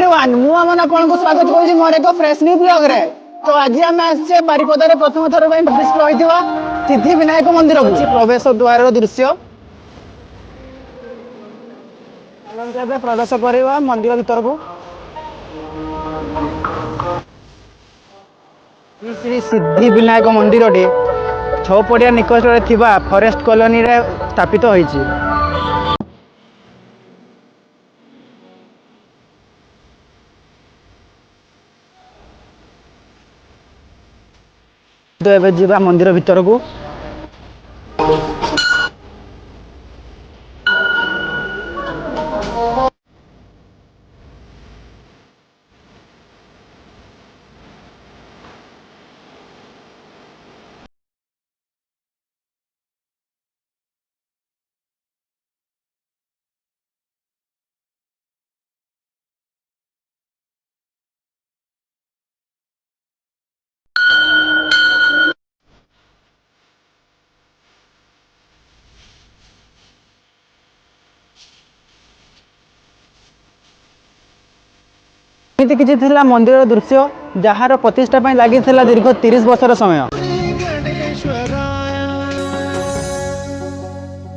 Everyone मु आमन आपन को स्वागत करूछी मोर एक फ्रेश न्यू ब्लॉग रे। तो आज हम आसे बारिपदा रे प्रथम थर पई प्रतिष्ठित होइथिबा सिद्धि विनायक मंदिर अछि प्रवेश द्वार रो दृश्य। चलंत एबे प्रवेश करबा मंदिर भीतर को। श्री सिद्धि विनायक मंदिर रे छौपड़िया निकट रे थिबा फॉरेस्ट कॉलोनी रे स्थापित होइछि। तो एबे जीवा मंदिर भीतर को। एମିତି କିଛି ଥିଲା ମନ୍ଦିରର ଦୃଶ୍ୟ ଯାହାର ପ୍ରତିଷ୍ଠା ପାଇଁ ଲାଗିଥିଲା ଦୀର୍ଘ 30 ବର୍ଷର ସମୟ।